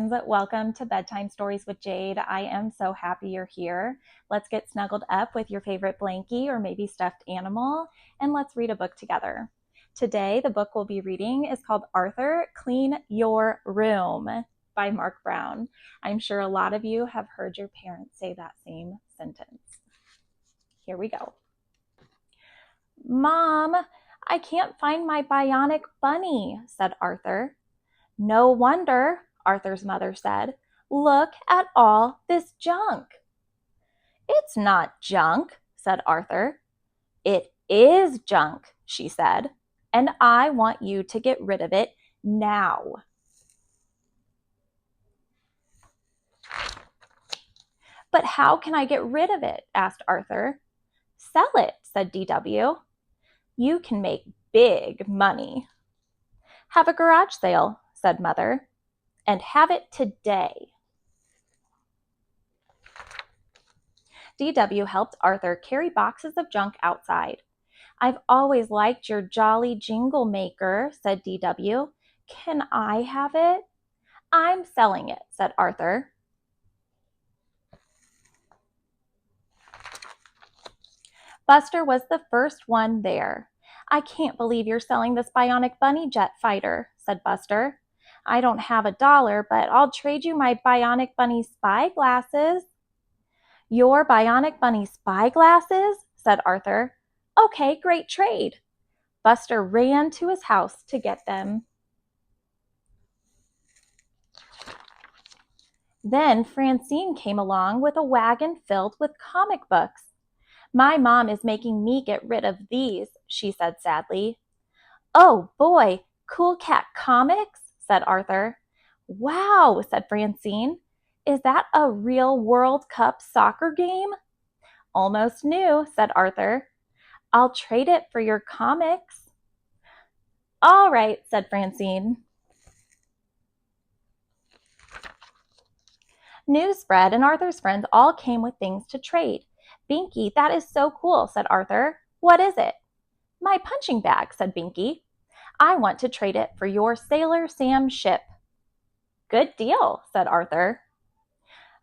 friends. Welcome to Bedtime Stories with Jade. I am so happy you're here. Let's get snuggled up with your favorite blankie or maybe stuffed animal, and let's read a book together. Today, the book we'll be reading is called Arthur, Clean Your Room by Mark Brown. I'm sure a lot of you have heard your parents say that same sentence. Here we go. Mom, I can't find my bionic bunny, said Arthur. No wonder, Arthur's mother said. Look at all this junk. It's not junk, said Arthur. It is junk, she said, and I want you to get rid of it now. But how can I get rid of it? Asked Arthur. Sell it, said DW. You can make big money. Have a garage sale, said Mother, and have it today. DW helped Arthur carry boxes of junk outside. I've always liked your jolly jingle maker, said DW. Can I have it? I'm selling it, said Arthur. Buster was the first one there. I can't believe you're selling this bionic bunny jet fighter, said Buster. I don't have $1, but I'll trade you my bionic bunny spy glasses. Your bionic bunny spy glasses? Said Arthur. Okay, great trade. Buster ran to his house to get them. Then Francine came along with a wagon filled with comic books. My mom is making me get rid of these, she said sadly. Oh boy, Cool Cat Comics, said Arthur. Wow, said Francine. Is that a real World Cup soccer game? Almost new, said Arthur. I'll trade it for your comics. All right, said Francine. News spread and Arthur's friends all came with things to trade. Binky, that is so cool, said Arthur. What is it? My punching bag, said Binky. I want to trade it for your Sailor Sam ship. Good deal, said Arthur.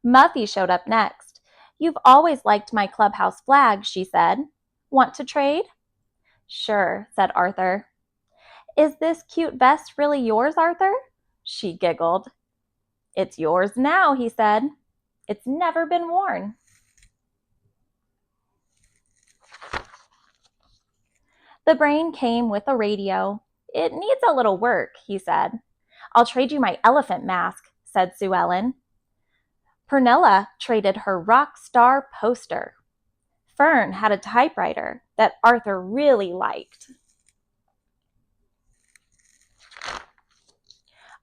Muffy showed up next. You've always liked my clubhouse flag, she said. Want to trade? Sure, said Arthur. Is this cute vest really yours, Arthur? She giggled. It's yours now, he said. It's never been worn. The brain came with a radio. It needs a little work, he said. I'll trade you my elephant mask, said Sue Ellen. Pernilla traded her rock star poster. Fern had a typewriter that Arthur really liked.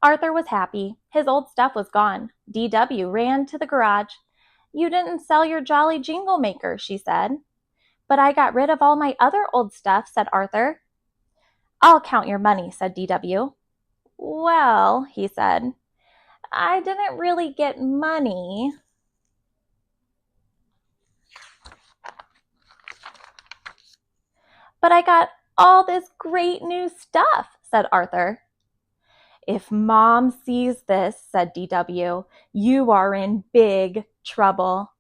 Arthur was happy. His old stuff was gone. DW ran to the garage. You didn't sell your jolly jingle maker, she said. But I got rid of all my other old stuff, said Arthur. I'll count your money, said DW. Well, he said, I didn't really get money. But I got all this great new stuff, said Arthur. If Mom sees this, said DW, you are in big trouble.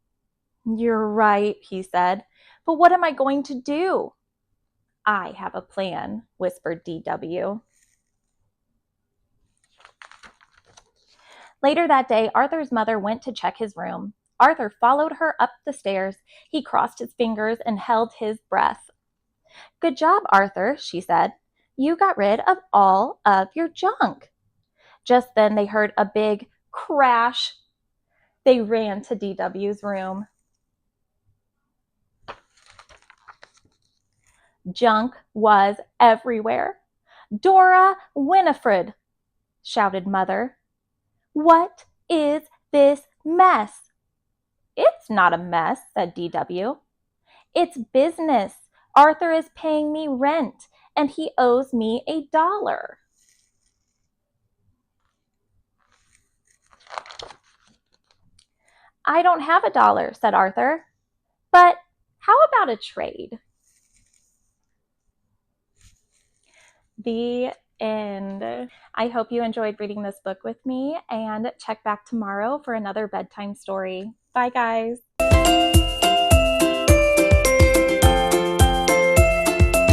You're right, he said. But what am I going to do? I have a plan, whispered DW. Later that day, Arthur's mother went to check his room. Arthur followed her up the stairs. He crossed his fingers and held his breath. Good job, Arthur, she said. You got rid of all of your junk. Just then they heard a big crash. They ran to DW's room. Junk was everywhere. Dora Winifred, shouted Mother. What is this mess? It's not a mess, said DW. It's business. Arthur is paying me rent, and he owes me $1. I don't have $1, said Arthur. But how about a trade? The And I hope you enjoyed reading this book with me, and check back tomorrow for another bedtime story. Bye, guys.